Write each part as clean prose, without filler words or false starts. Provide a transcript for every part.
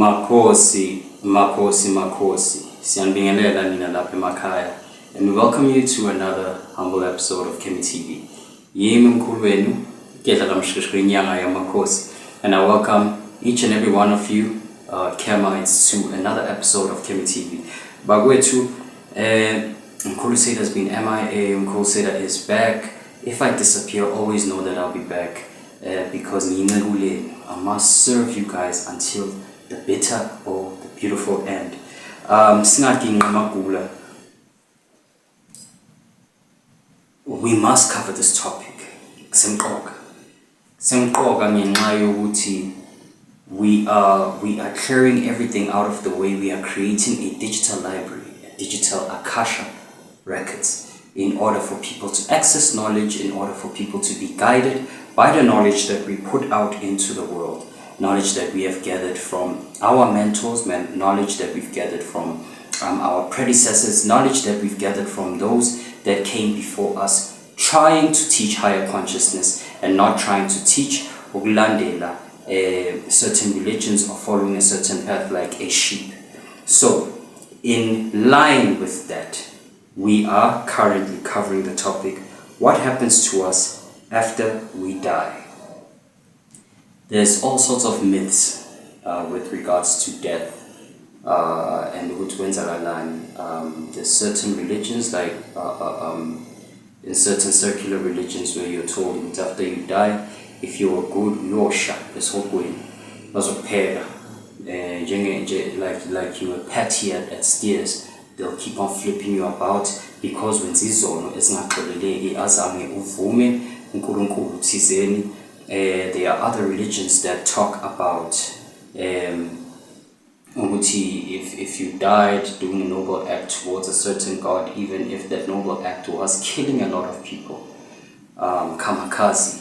Makosi. Siyanibingelela nina lapha emakhaya. And we welcome you to another humble episode of Kemi TV. Yimi mkhulu wenu, Kedla kamshishkri nyanga ya Makosi. And I welcome each and every one of you, Kemites, to another episode of Kemi TV. Bagwetu, Mkhulu Seda has been MIA, Mkhulu Seda is back. If I disappear, always know that I'll be back. Because I must serve you guys until the bitter or the beautiful end. We must cover this topic. We are clearing everything out of the way. We are creating a digital library, a digital Akasha records, in order for people to access knowledge, in order for people to be guided by the knowledge that we put out into the world, knowledge that we have gathered from our mentors, knowledge that we've gathered from our predecessors, knowledge that we've gathered from those that came before us, trying to teach higher consciousness and not trying to teach ukulandela certain religions or following a certain path like a sheep. So, in line with that, we are currently covering the topic, what happens to us after we die. There's all sorts of myths with regards to death and there's certain religions like in certain circular religions where you're told that after you die, if you are good, you're shot. This whole way was a pair like you were patty at stairs. They'll keep on flipping you about because when zizono ezingaxoleleki azange uvume uNkulunkulu thizeni. There are other religions that talk about if you died doing a noble act towards a certain god, even if that noble act was killing a lot of people, kamikaze,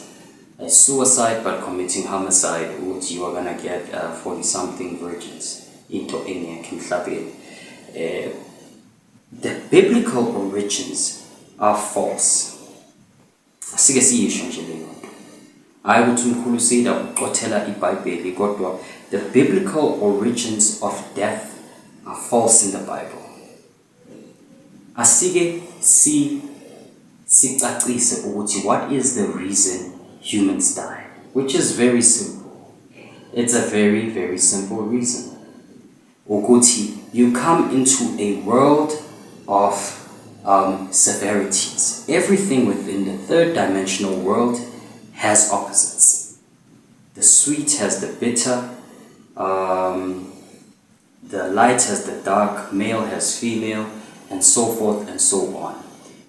a suicide but committing homicide, you are gonna get 40-something virgins into emhlabeni. The biblical origins are false. The biblical origins of death are false in the Bible. What is the reason humans die? Which is very simple. It's a very, very simple reason. You come into a world of severities. Everything within the third dimensional world has opposites. The sweet has the bitter, the light has the dark, male has female, and so forth and so on.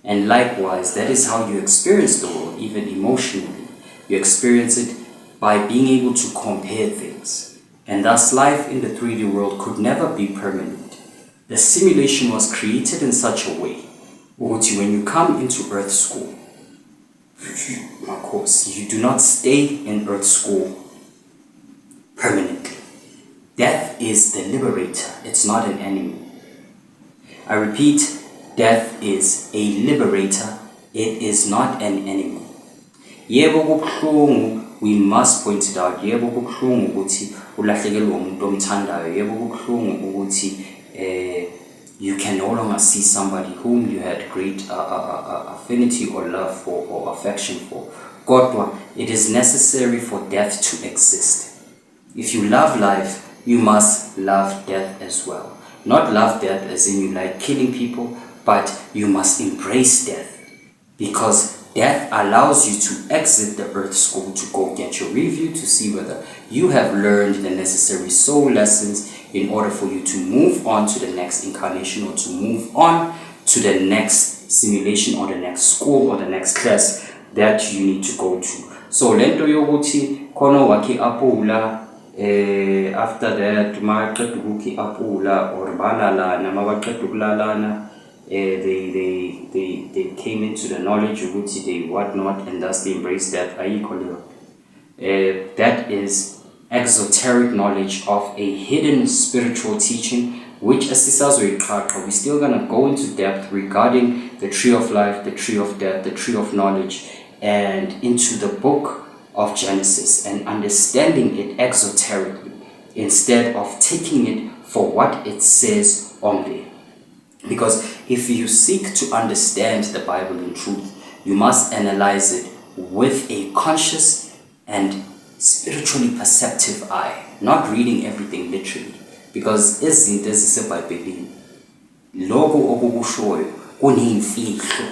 And likewise, that is how you experience the world, even emotionally. You experience it by being able to compare things. And thus life in the 3D world could never be permanent. The simulation was created in such a way, when you come into Earth School, of course, you do not stay in Earth School permanently. Death is the liberator, it's not an enemy. I repeat, death is a liberator, it is not an enemy. Yebo kubuhlungu, we must point it out. Yebo kubuhlungu ukuthi ulahlekelwe umuntu omthandayo. Yebo kubuhlungu ukuthi you can no longer see somebody whom you had great affinity or love for or affection for. Kodwa, it is necessary for death to exist. If you love life, you must love death as well. Not love death as in you like killing people, but you must embrace death. Because death allows you to exit the Earth School to go get your review to see whether you have learned the necessary soul lessons in order for you to move on to the next incarnation or to move on to the next simulation or the next school or the next class that you need to go to. So lento yokuthi kono waki apula after that maqeda ukuki apula or balalana mabaqeda ukulalana they came into the knowledge of which they whatnot and thus they embraced that that is exoteric knowledge of a hidden spiritual teaching, which we're still gonna go into depth regarding the tree of life, the tree of death, the tree of knowledge, and into the book of Genesis and understanding it exoterically. instead of taking it for what it says only. Because if you seek to understand the Bible in truth, you must analyze it with a conscious and spiritually perceptive eye, not reading everything literally. Because izinto eziseBhayibhelini lokho okukushoyo kuneyimfihlo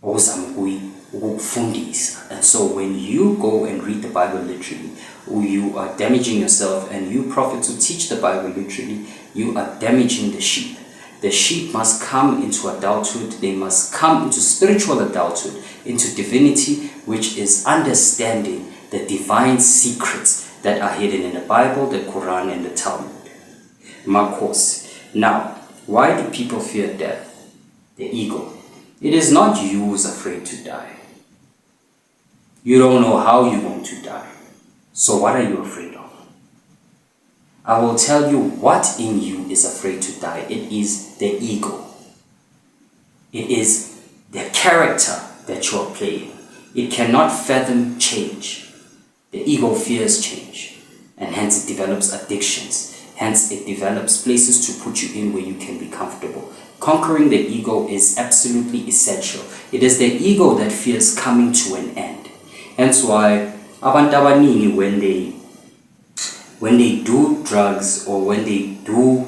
ozama ukukufundisa. And so when you go and read the Bible literally, you are damaging yourself, and you prophets who teach the Bible literally, you are damaging the sheep. The sheep must come into adulthood. They must come into spiritual adulthood, into divinity, which is understanding the divine secrets that are hidden in the Bible, the Quran, and the Talmud. Marcos. Now, why do people fear death? The ego. It is not you who's afraid to die. You don't know how you're going to die. So what are you afraid of? I will tell you what in you is afraid to die. It is the ego. It is the character that you are playing. It cannot fathom change. The ego fears change, and hence it develops addictions. Hence it develops places to put you in where you can be comfortable. Conquering the ego is absolutely essential. It is the ego that fears coming to an end. Hence why abantu abaningi when they do drugs, or when they do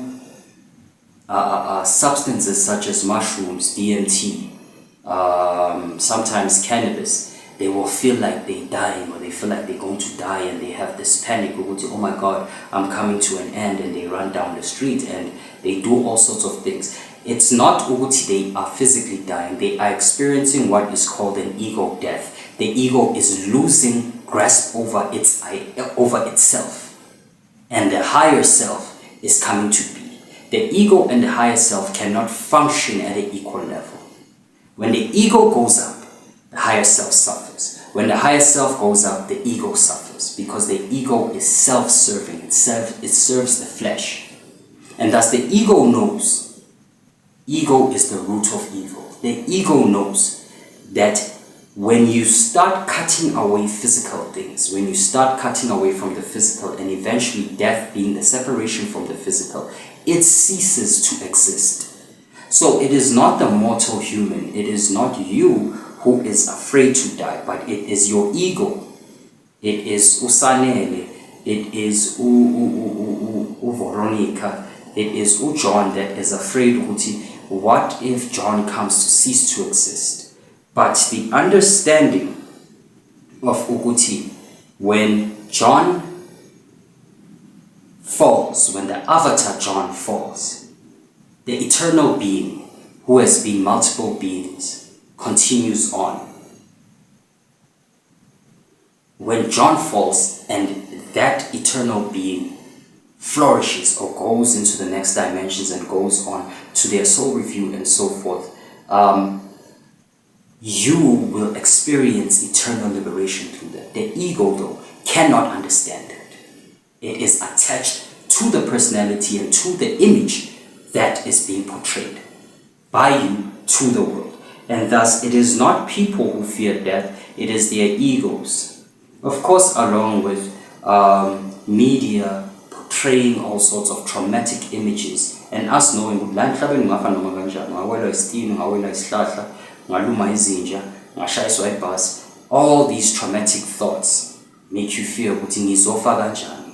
substances such as mushrooms, DMT, sometimes cannabis, they will feel like they're dying, or they feel like they're going to die, and they have this panic, oh my God, I'm coming to an end, and they run down the street and they do all sorts of things. It's not uguti they are physically dying, they are experiencing what is called an ego death. The ego is losing grasp over itself, and the higher self is coming to be. The ego and the higher self cannot function at an equal level. When the ego goes up, the higher self suffers. When the higher self goes up, the ego suffers, because the ego is self-serving. It serves the flesh. And thus the ego knows. Ego is the root of evil. The ego knows that when you start cutting away physical things, when you start cutting away from the physical, and eventually death being the separation from the physical, it ceases to exist. So it is not the mortal human, it is not you who is afraid to die, but it is your ego. It is Usanele, it is Veronica, it is John that is afraid. What if John comes to cease to exist? But the understanding of Uguti, when John falls, when the avatar John falls, the eternal being, who has been multiple beings, continues on. When John falls and that eternal being flourishes or goes into the next dimensions and goes on to their soul review and so forth, you will experience eternal liberation through that. The ego, though, cannot understand it. It is attached to the personality and to the image that is being portrayed by you to the world. And thus, it is not people who fear death, it is their egos. Of course, along with media portraying all sorts of traumatic images, and us knowing all these traumatic thoughts make you feel,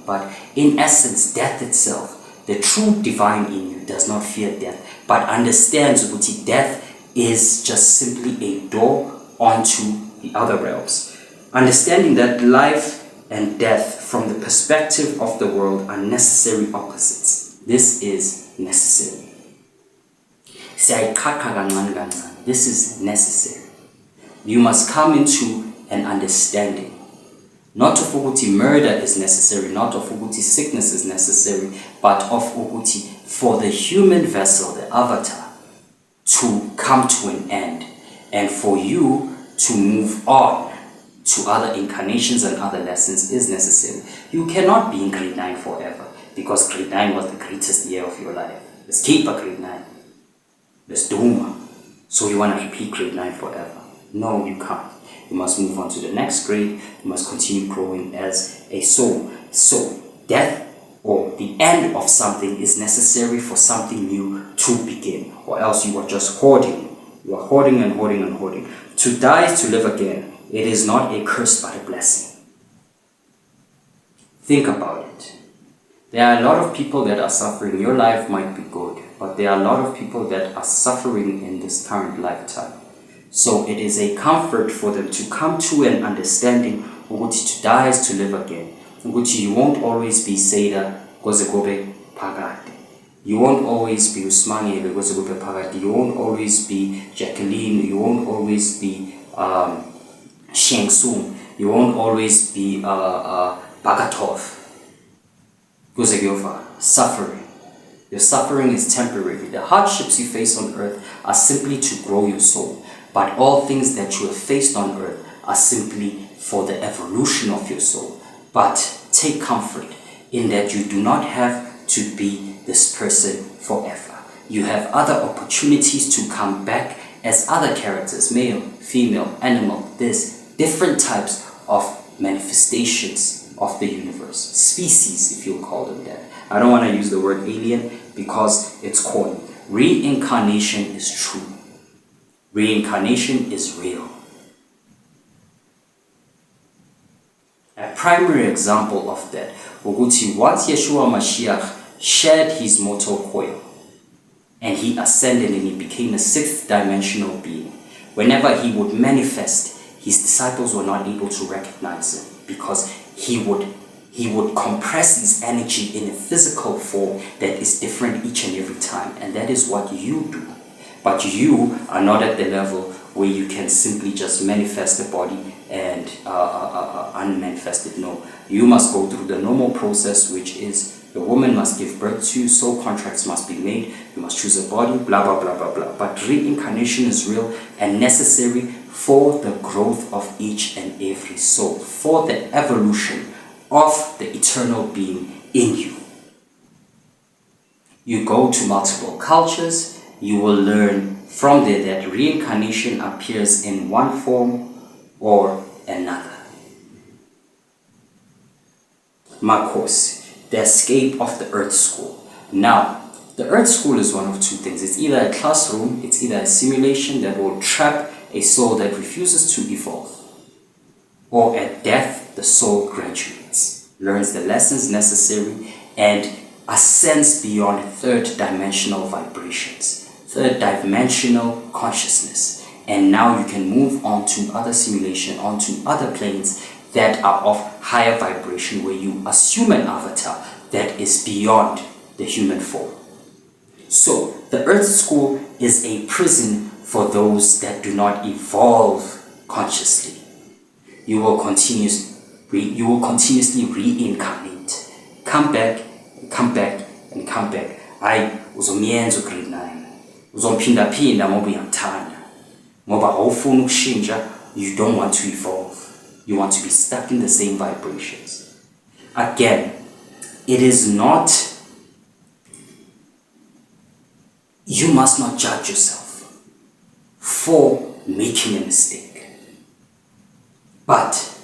but in essence, death itself, the true divine in you does not fear death, but understands that death is just simply a door onto the other realms. Understanding that life and death from the perspective of the world are necessary opposites. This is necessary. This is necessary. You must come into an understanding. Not of Uguti murder is necessary, not of Uguti sickness is necessary, but of Uguti for the human vessel, the avatar, to come to an end, and for you to move on to other incarnations and other lessons is necessary. You cannot be in grade 9 forever, because grade 9 was the greatest year of your life. Let's keep a grade 9. Let's do. So you want to repeat grade 9 forever? No, you can't. You must move on to the next grade. You must continue growing as a soul. So death or the end of something is necessary for something new to begin, or else you are just hoarding. You are hoarding and hoarding and hoarding. To die is to live again. It is not a curse but a blessing. Think about it. There are a lot of people that are suffering. Your life might be good, but there are a lot of people that are suffering in this current lifetime. So it is a comfort for them to come to an understanding ukuthi to die is to live again. Ukuthi you won't always be Seda koze kube phakade. You won't always be Usmangele koze kube phakade. You won't always be Jacqueline. You won't always be Sheng Tsung. You won't always be Bagatov. Koze kuyofa. Suffering. Your suffering is temporary. The hardships you face on earth are simply to grow your soul. But all things that you have faced on earth are simply for the evolution of your soul. But take comfort in that you do not have to be this person forever. You have other opportunities to come back as other characters, male, female, animal, this, different types of manifestations of the universe, species if you'll call them that. I don't want to use the word alien because it's corny. Reincarnation is true. Reincarnation is real. A primary example of that, once Yeshua Mashiach shed his mortal coil and he ascended and he became a sixth dimensional being, whenever he would manifest, his disciples were not able to recognize him because he would compress his energy in a physical form that is different each and every time, and that is what you do. But you are not at the level where you can simply just manifest the body and unmanifest it. No, you must go through the normal process, which is the woman must give birth to you, soul contracts must be made, you must choose a body, blah, blah, blah, blah, blah. But reincarnation is real and necessary for the growth of each and every soul, for the evolution of the eternal being in you. You go to multiple cultures, you will learn from there that reincarnation appears in one form or another. My course, the escape of the Earth School. Now, the Earth School is one of two things. It's either a classroom, it's either a simulation that will trap a soul that refuses to evolve, or at death, the soul graduates, learns the lessons necessary, and ascends beyond third dimensional vibrations, third dimensional consciousness. And now you can move on to other simulation, onto other planes that are of higher vibration, where you assume an avatar that is beyond the human form. So the Earth School is a prison for those that do not evolve consciously. You will continuously reincarnate. Come back, and come back, and come back. Uzomiyenza grade 9. Uzomphinda-phinda ngoba uyakuthanda. Ngoba awufuni ukushintsha, you don't want to evolve. You want to be stuck in the same vibrations. Again, it is not, you must not judge yourself for making a mistake. But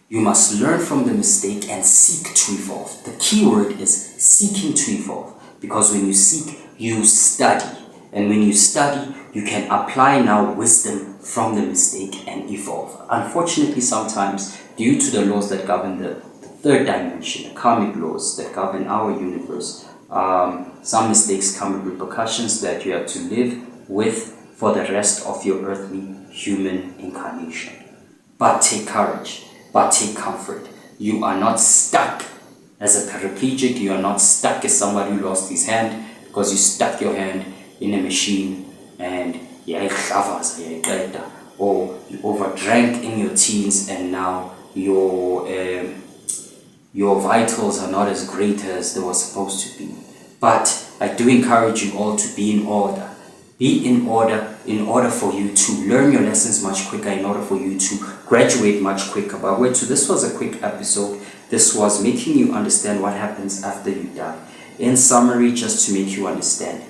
you must learn from the mistake and seek to evolve. The key word is seeking to evolve. Because when you seek, you study. And when you study, you can apply now wisdom from the mistake and evolve. Unfortunately, sometimes, due to the laws that govern the third dimension, the karmic laws that govern our universe, some mistakes come with repercussions that you have to live with for the rest of your earthly human incarnation. But take courage, but take comfort. You are not stuck as a paraplegic, you are not stuck as somebody who lost his hand because you stuck your hand in a machine and or you overdrank in your teens and now your vitals are not as great as they were supposed to be. But I do encourage you all to be in order. Be in order for you to learn your lessons much quicker, in order for you to graduate much quicker. But wait, so this was a quick episode. This was making you understand what happens after you die. In summary, just to make you understand,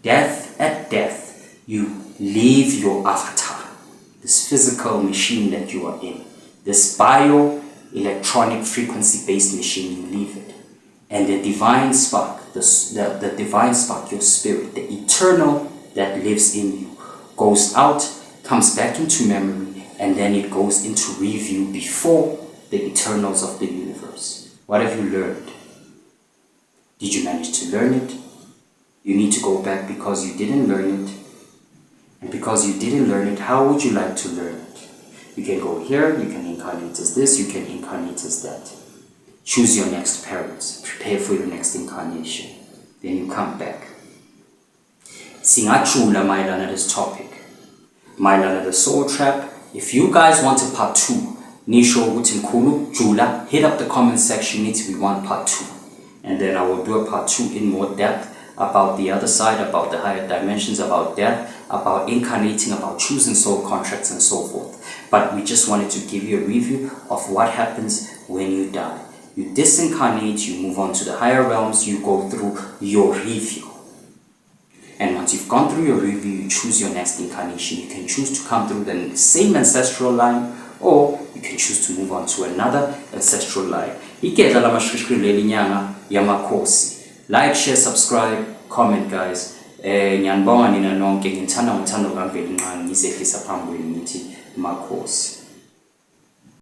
at death, you leave your avatar, this physical machine that you are in, this bio-electronic frequency-based machine, you leave it. And the divine spark, the divine spark, your spirit, the eternal that lives in you, goes out, comes back into memory, and then it goes into review before the eternals of the universe. What have you learned? Did you manage to learn it? You need to go back because you didn't learn it. And because you didn't learn it, how would you like to learn it? You can go here, you can incarnate as this, you can incarnate as that. Choose your next parents. Prepare for your next incarnation. Then you come back. Singachula mayelana this topic. Mayelana the soul trap. If you guys want a part 2, Nisho Utinkulu, Jula, hit up the comment section if we want part 2. And then I will do a part 2 in more depth about the other side, about the higher dimensions, about death, about incarnating, about choosing soul contracts and so forth. But we just wanted to give you a review of what happens when you die. You disincarnate, you move on to the higher realms, you go through your review. And once you've gone through your review, you choose your next incarnation. You can choose to come through the same ancestral line, or you can choose to move on to another ancestral line. Like, share, subscribe, comment, guys. Nyanbonga nina nonke ngithanda ngothando kaMveli nxa ngisehlisa phambi kwenu ngithi makhosi.